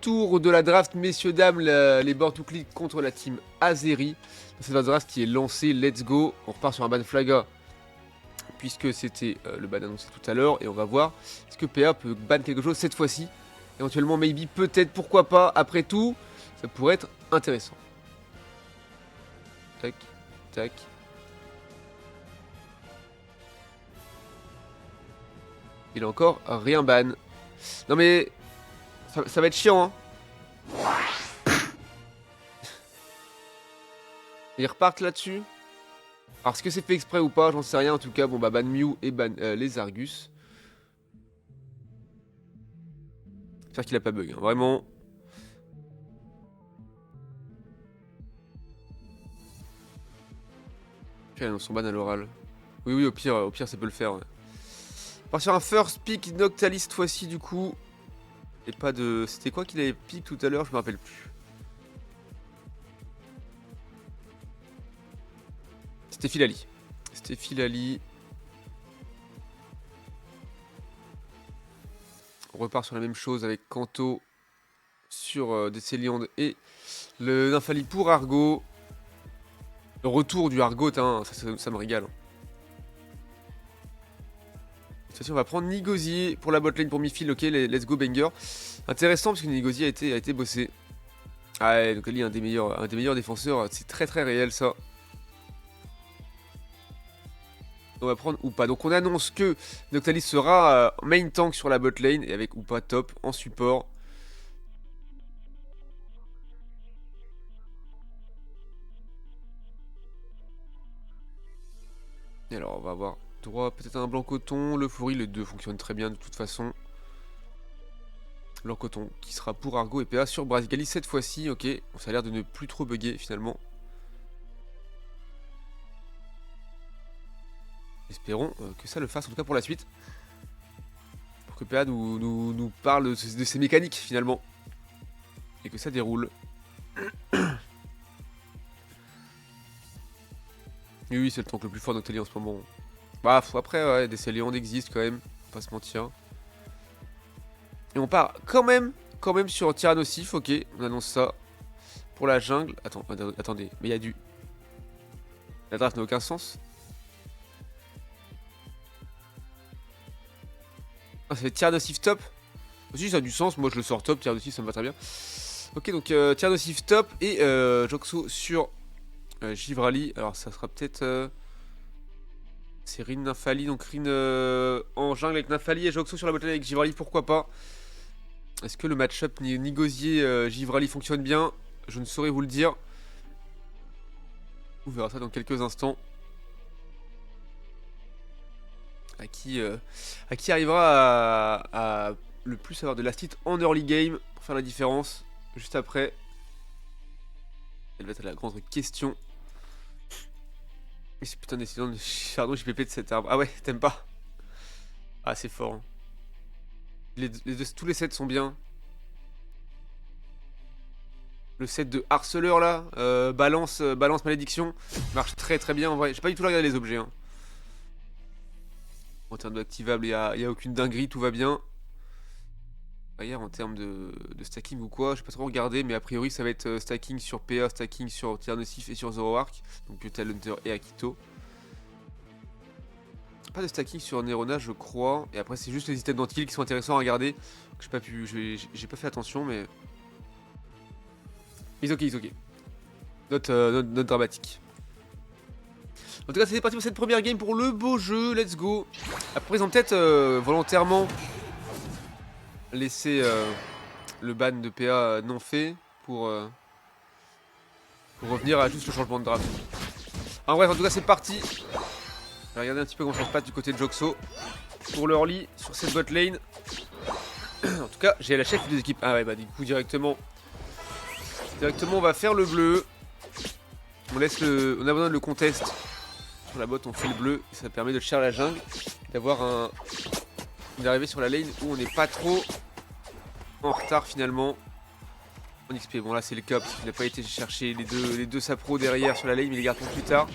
retour de la draft, messieurs, dames, les board to click contre la team Azeri. C'est la draft qui est lancée, let's go. On repart sur un ban Flaga, puisque c'était le ban annoncé tout à l'heure. Et on va voir, est-ce que PA peut ban quelque chose cette fois-ci? Éventuellement, maybe, peut-être, pourquoi pas. Après tout, ça pourrait être intéressant. Tac, tac. Il a encore rien ban. Non mais... Ça va être chiant, hein. Ils repartent là-dessus. Alors, est-ce que c'est fait exprès ou pas? J'en sais rien. En tout cas, bon, bah, ban Mew et ban les Argus. J'espère qu'il a pas bug, hein. Vraiment. Puis, on son ban à l'oral. Oui, oui, au pire, ça peut le faire. Ouais. On part sur un first pick Noctalis cette fois-ci, du coup. Et pas de... C'était quoi qu'il avait pick tout à l'heure? Je me rappelle plus. C'était Filali. C'était Filali. On repart sur la même chose avec Kanto sur Décéliande et le Nymphali pour Argo. Le retour du Argot, hein, ça me régale. Cette fois-ci, on va prendre Nigosier pour la botlane pour Mifil. Ok, let's go banger. Intéressant parce que Nigosier a été bossé. Ah ouais, donc lui, un des meilleurs défenseurs. C'est très très réel ça. On va prendre Upa. Donc on annonce que Noctalis sera main tank sur la botlane et avec Upa top en support. Et alors on va avoir droit peut-être un blanc coton, le Fleury, les deux fonctionnent très bien de toute façon. Blanc coton qui sera pour Argo et PA sur Brasigali cette fois-ci, ok. Ça a l'air de ne plus trop bugger finalement. Espérons que ça le fasse en tout cas pour la suite. Pour que PA nous parle de ses mécaniques finalement. Et que ça déroule. Oui, c'est le tank le plus fort d'Octali en ce moment. Bah, après, ouais, des Céléandes existent quand même, pas se mentir. Et on part quand même sur Tyrannosif, ok, on annonce ça. Pour la jungle, attendez, mais il y a du... La draft n'a aucun sens. Ah, ça fait Tyrannosif top. Aussi, ça a du sens, moi je le sors top, Tyrannosif ça me va très bien. Ok, donc Tyrannosif top et Joxo sur Givrali. Alors ça sera peut-être... C'est Rin Nymphali, donc Rin en jungle avec Nymphali et Joxo sur la botlane avec Givrali, pourquoi pas. Est-ce que le match-up Nigosier-Givrali fonctionne bien? Je ne saurais vous le dire. On verra ça dans quelques instants. À qui arrivera à le plus avoir de last hit en early game pour faire la différence juste après. Elle va être la grande question. Et c'est putain d'essayant de Chardon JPP de cet arbre. Ah ouais, t'aimes pas? Ah, c'est fort. Hein. Tous les sets sont bien. Le set de harceleur là, balance malédiction, marche très très bien en vrai. J'ai pas du tout regardé les objets. Hein. En termes d'activable, il y a aucune dinguerie, tout va bien. D'ailleurs, en termes de stacking ou quoi, j'ai pas trop regardé, mais a priori ça va être stacking sur PA, stacking sur Tyrannosif et sur Zoroark, donc Talhunter et Akito. Pas de stacking sur Nerona, je crois, et après c'est juste les items d'anti-kill qui sont intéressants à regarder. J'ai pas fait attention, mais. It's ok. Note dramatique. En tout cas, c'est parti pour cette première game pour le beau jeu. Let's go. Après, ils ont peut-être volontairement laissé le ban de PA non fait pour revenir à juste le changement de draft. En bref, en tout cas, c'est parti. On va regarder un petit peu comment ça se passe du côté de Joxo pour l'early sur cette bot lane. En tout cas, j'ai la chef des équipes. Ah ouais, bah du coup, directement, on va faire le bleu. On a besoin de le contest. Sur la bot, on fait le bleu. Et ça permet de share la jungle. D'avoir d'arriver sur la lane où on n'est pas trop en retard finalement. En XP. Bon, là, c'est le cas parce qu'il n'a pas été chercher les deux sapros derrière sur la lane, mais il les garde pour plus tard.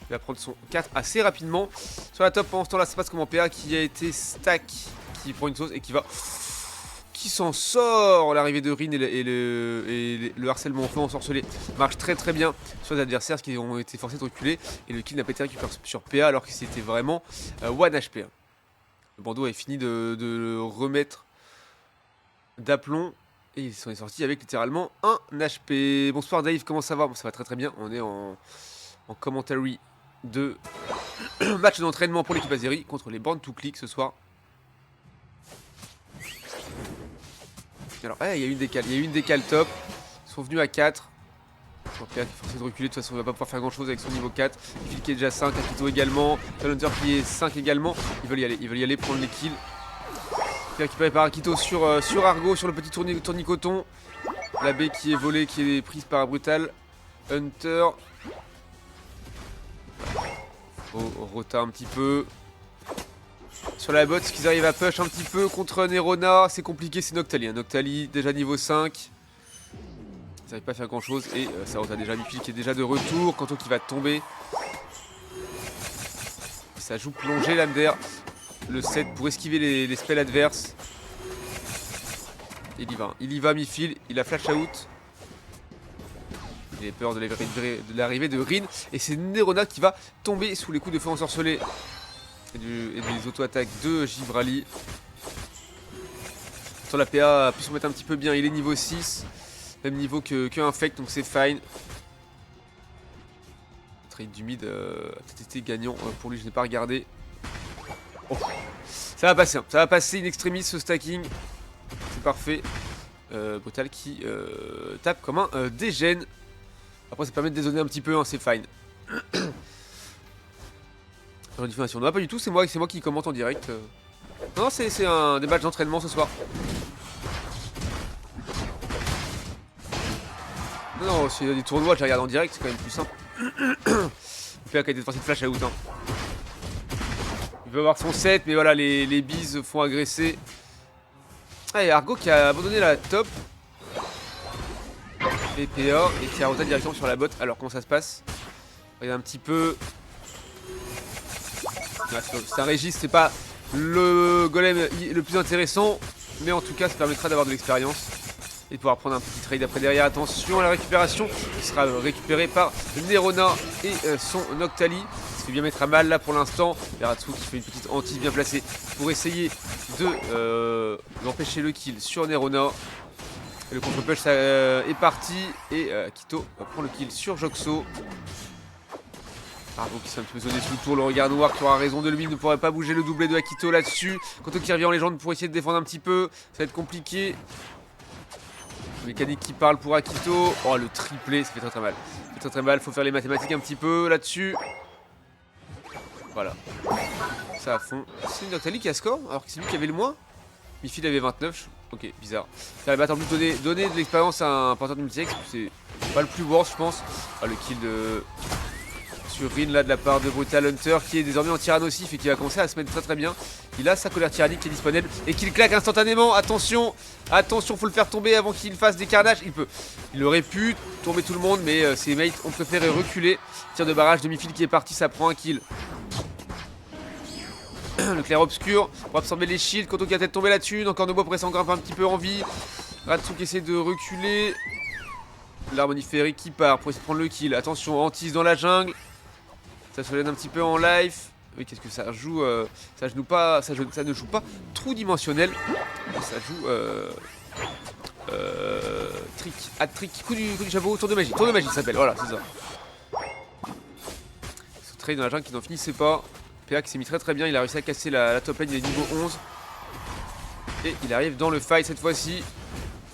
Il va prendre son 4 assez rapidement. Sur la top, pendant ce temps-là, ça se passe comment PA qui a été stack, qui prend une sauce et qui va qui s'en sort. L'arrivée de Rin et le harcèlement en feu ensorcelé marche très très bien sur les adversaires qui ont été forcés de reculer. Et le kill n'a pas été récupéré sur PA alors que c'était vraiment 1 HP. Le bandeau avait fini de le remettre d'aplomb. Et il s'en est sorti avec littéralement 1 HP. Bonsoir Dave, comment ça va? Bon, ça va très très bien. On est en commentary de match d'entraînement pour l'équipe Azeri contre les Born to Click ce soir. Alors, il y a eu une décale top. Ils sont venus à 4. PA qui est forcé de reculer, de toute façon il va pas pouvoir faire grand chose avec son niveau 4. Phil qui est déjà 5, Akito également, Challenger qui est 5 également. Ils veulent y aller, prendre les kills. Récupéré par Akito sur Argo, sur le petit tournicoton. La B qui est volée, qui est prise par Brutal. Hunter. Rota un petit peu. Sur la bot, qu'ils arrivent à push un petit peu contre Nerona. C'est compliqué, c'est Noctali. Noctali déjà niveau 5. Ils n'arrivent pas à faire grand chose. Et ça Rota déjà Mifil qui est déjà de retour. Kanto qui va tomber. Ça joue plongée l'Amder. Le 7 pour esquiver les spells adverses. Il y va Mifil. Il a flash out. Il a peur de l'arrivée de Rin. Et c'est Nerona qui va tomber sous les coups de feu ensorcelé. Et des auto-attaques de Givrali. Sur la PA a pu se remettre un petit peu bien. Il est niveau 6. Même niveau que Infect. Donc c'est fine. Trade du mid a peut-être été gagnant pour lui. Je n'ai pas regardé. Oh. Ça va passer. Ça va passer in extremis ce stacking. C'est parfait. Brutal qui tape comme un dégène. Après ça permet de dézoner un petit peu, hein, c'est fine. Information. Non pas du tout, c'est moi qui commente en direct. Non c'est des matchs d'entraînement ce soir. Non, c'est des tournois, je les regarde en direct, c'est quand même plus simple. Le PA qui a été forcé de flash out. Hein. Il veut avoir son 7, mais voilà, les bises font agresser. Ah, et Argo qui a abandonné la top. Et PA et qui a roté directement sur la bot. Alors comment ça se passe? Regarde un petit peu. C'est un Régis, c'est pas le golem le plus intéressant. Mais en tout cas ça permettra d'avoir de l'expérience. Et de pouvoir prendre un petit trade après derrière. Attention à la récupération qui sera récupérée par Nerona et son Noctali. Il se fait bien mettre à mal là pour l'instant. Yaratsu qui fait une petite hantise bien placée pour essayer d'empêcher le kill sur Nerona. Et le contre-push est parti. Et Akito prend le kill sur Joxo. Argo qui s'est un petit peu zoné sous le tour. Le regard noir qui aura raison de lui. Il ne pourrait pas bouger le doublé de Akito là-dessus. Kanto qui revient en légende pour essayer de défendre un petit peu. Ça va être compliqué. Mécanique qui parle pour Akito. Oh le triplé, ça fait très très mal. Ça fait très très mal, faut faire les mathématiques un petit peu là-dessus. Voilà. Ça à fond. C'est Noctali qui a score alors que c'est lui qui avait le moins. Mifil avait 29. Ok, bizarre. Ça va en plus donner de l'expérience à un porteur de multi-ex. C'est pas le plus worst je pense. Ah, le kill sur Rin là de la part de Brutal Hunter qui est désormais en tyran nocif et qui va commencer à se mettre très très bien. Il a sa colère tyrannique qui est disponible et qu'il claque instantanément. Attention, attention, faut le faire tomber avant qu'il fasse des carnages. Il aurait pu tomber tout le monde mais ses mates ont préféré reculer. Tir de barrage de Mifil qui est parti, ça prend un kill. Le clair obscur pour absorber les shields. Kanto qui a peut-être tombé là-dessus. Encore Nobo pourrait encore un petit peu en vie. Ratsu qui essaie de reculer. L'harmonie féerique qui part pour essayer de prendre le kill. Attention, hantise dans la jungle. Ça se relève un petit peu en live. Oui, qu'est-ce que ça joue ça ne joue pas trou dimensionnel. Ça joue trick, hat-trick, coup du chapeau, tour de magie. Tour de magie ça s'appelle, voilà, c'est ça. Ce trade dans la jungle qui n'en finissait pas. PA qui s'est mis très très bien, il a réussi à casser la top lane, il est niveau 11. Et il arrive dans le fight cette fois-ci.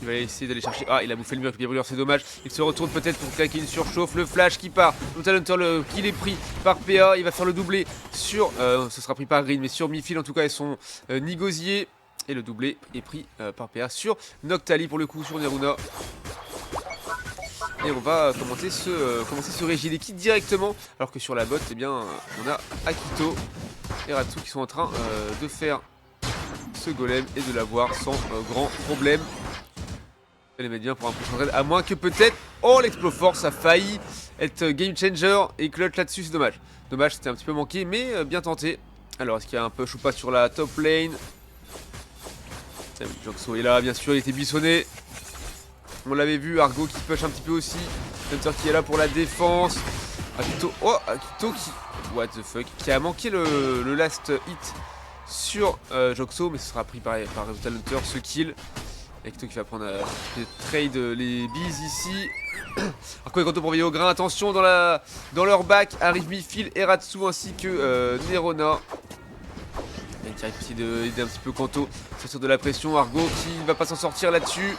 Il va essayer d'aller chercher. Ah, il a bouffé le mur, brûlure, c'est dommage. Il se retourne peut-être pour claquer une surchauffe. Le flash qui part. Brutal Hunter, le kill est pris par PA. Il va faire le doublé sur. Ce sera pris par Green, mais sur Mifil en tout cas, ils sont négociés. Et le doublé est pris par PA sur Noctali pour le coup, sur Neruna. Et on va commencer ce régie d'équipe directement. Alors que sur la bot, eh bien, on a Akito et Ratsu qui sont en train de faire ce golem et de l'avoir sans grand problème. Elle les met bien pour un prochain raid, à moins que peut-être... Oh, l'Exploforce a failli être game changer et clutch là-dessus, c'est dommage. Dommage, c'était un petit peu manqué, mais bien tenté. Alors, est-ce qu'il y a un push ou pas sur la top lane? Tiens, Joxo est là, bien sûr, il était buissonné. On l'avait vu, Argo qui push un petit peu aussi. Hunter qui est là pour la défense. Akito, oh, Akito qui... What the fuck, qui a manqué le last hit sur Joxo, mais ce sera pris par Total Hunter, ce kill. Akito qui va prendre trade les bees ici. Argo et Kanto pour veiller au grain, attention dans leur back, arrive Mifil, Eratsu ainsi que Nerona. Il qui arrive aussi d'aider un petit peu Kanto, sortir de la pression, Argo qui ne va pas s'en sortir là-dessus.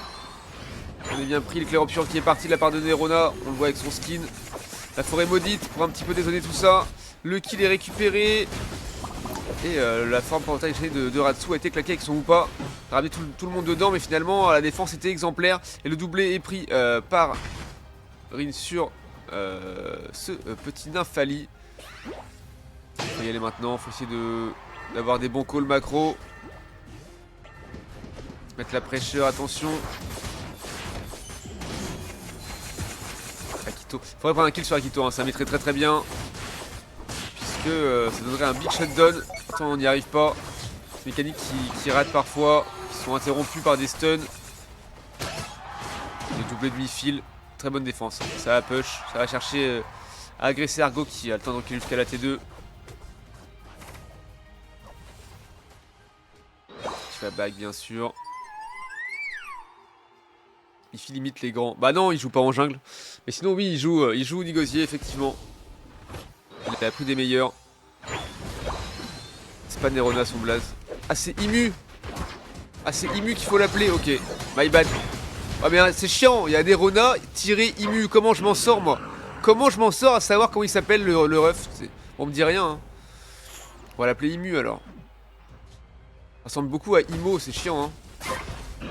On est bien pris, le clair obscur qui est parti de la part de Nerona, on le voit avec son skin. La forêt maudite pour un petit peu dézonner tout ça. Le kill est récupéré. Et la forme portail de Ratsu a été claquée avec son Hoopa. Il a ramené tout le monde dedans, mais finalement la défense était exemplaire. Et le doublé est pris par Rin sur ce petit Nymphali. Faut y aller maintenant, faut essayer d'avoir des bons calls macro. Mettre la pressure, attention. Akito. Faudrait prendre un kill sur Akito, hein. Ça mettrait très très bien. Puisque ça donnerait un big shutdown. Attends, on n'y arrive pas. Mécaniques qui ratent parfois, qui sont interrompus par des stuns. Le doublé de mi-fil. Très bonne défense. Ça va push. Ça va chercher à agresser Argo qui a le temps de reculer jusqu'à la T2. Qui va back bien sûr. Il limite les grands. Bah non, il joue pas en jungle. Mais sinon, oui, il joue Nigosier, effectivement. Il a pris des meilleurs. C'est pas Nerona son blaze. Ah, c'est Imu. Ah, c'est Imu qu'il faut l'appeler. Ok, my bad. Ah, mais c'est chiant. Il y a Nerona tiré Imu. Comment je m'en sors, moi? Comment je m'en sors à savoir comment il s'appelle le ref? On me dit rien. Hein. On va l'appeler Imu alors. Ça ressemble beaucoup à Imo, c'est chiant. Hein.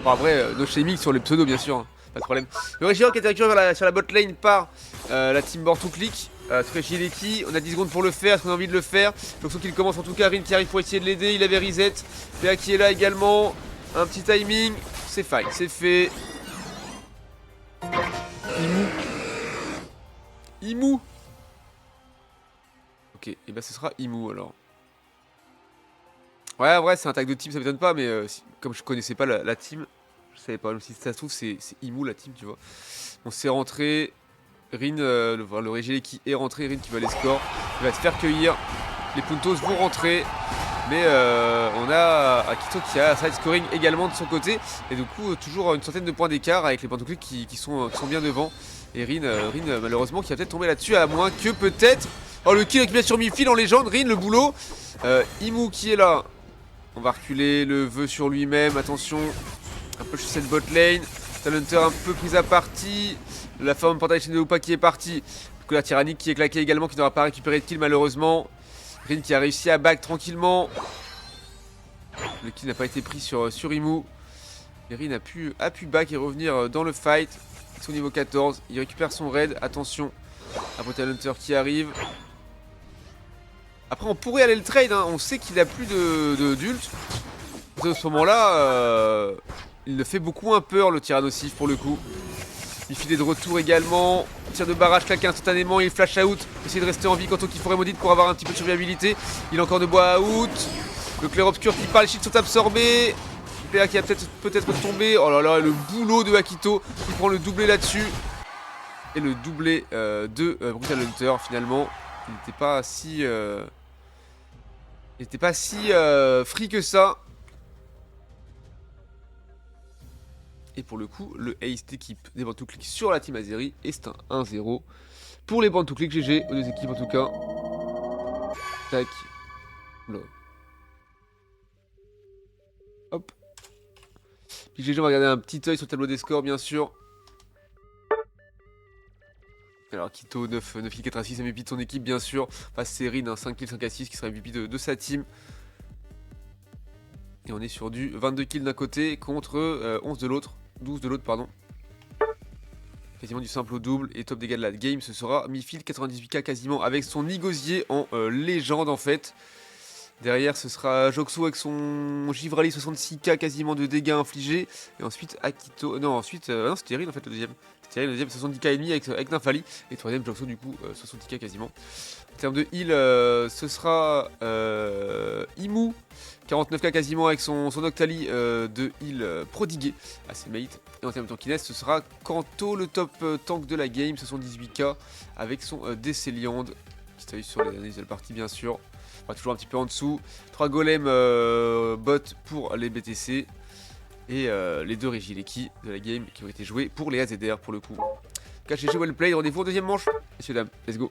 Bon, après, no shaming sur les pseudos, bien sûr. Hein. Pas de problème. Le Régilor qui est récupéré sur la bot lane par la team Born to Click. Tsukashi, on a 10 secondes pour le faire. Est-ce qu'on a envie de le faire? Donc, sauf qu'il commence en tout cas. Rin qui arrive pour essayer de l'aider. Il avait reset. PA qui est là également. Un petit timing. C'est fine, c'est fait. Imu. Ok, et bah ce sera Imu alors. Ouais, en vrai, c'est un tag de team, ça m'étonne pas, mais comme je connaissais pas la team, je savais pas. Même si ça se trouve, c'est Imu la team, tu vois. On s'est rentré. Rin, le Régilé qui est rentré, Rin qui va les scores. Il va se faire cueillir. Les Puntos vont rentrer. Mais on a Akito qui a side scoring également de son côté. Et du coup, toujours une centaine de points d'écart avec les Pantoclics qui sont bien devant. Et Rin malheureusement, qui va peut-être tomber là-dessus, à moins que peut-être. Oh, le kill récupéré sur Mifil en légende. Rin, le boulot. Imu qui est là. On va reculer, le vœu sur lui-même. Attention, un peu sur cette bot lane. Talenter un peu prise à partie. La forme portail de Hoopa qui est partie. La tyrannique qui est claquée également, qui n'aura pas récupéré de kill malheureusement. Rin qui a réussi à back tranquillement. Le kill n'a pas été pris sur Imu. Et Rin a pu back et revenir dans le fight. Ils sont au niveau 14. Il récupère son raid. Attention. Après Talenter qui arrive. Après on pourrait aller le trade. Hein. On sait qu'il a plus d'ult. De ce moment-là, il ne fait beaucoup moins peur le Tyrannosif pour le coup. Il fait de retour également. Tir de barrage claqué instantanément. Il flash out. Essayer de rester en vie quant au Kiforé maudite pour avoir un petit peu de survivabilité. Il a encore de bois out. Le clair obscur qui part. Les shields sont absorbés. PA qui a peut-être tombé. Oh là là, le boulot de Akito qui prend le doublé là-dessus. Et le doublé de Brutal Hunter finalement. Il n'était pas si. Free que ça. Et pour le coup, le ace d'équipe des Born to Click sur la team Azeri. Et c'est un 1-0 pour les Born to Click. GG aux deux équipes en tout cas. Tac. Là. Hop. Puis GG, on va regarder un petit œil sur le tableau des scores bien sûr. Alors Kito 9 kills 4 à 6, MVP de son équipe bien sûr. Face série d'un 5 kills 5 à 6 qui sera MVP de sa team. Et on est sur du 22 kills d'un côté contre 11 de l'autre. 12 de l'autre pardon. Quasiment du simple au double. Et top dégâts de la game, ce sera Mifil 98k quasiment avec son Nigosier en légende en fait. Derrière, ce sera Joxo avec son Givrali 66k quasiment de dégâts infligés. Et ensuite, Akito. Non, ensuite. Non, c'était Terril en fait le deuxième. C'était Terril le deuxième, 70k et demi avec Nymphali. Et troisième, Joxo du coup, 70k quasiment. En termes de heal, ce sera Imu. 49k quasiment avec son Octali de heal prodigué à ses mates. Et en termes de tankiness, ce sera Kanto, le top tank de la game, 78k avec son Décéliande. Petit œil sur les analyses de la partie bien sûr. Toujours un petit peu en dessous. 3 golems bots pour les BTC. Et les 2 Regileki de la game qui ont été joués pour les AZR pour le coup. GG well play, rendez-vous en deuxième manche. Messieurs dames, let's go.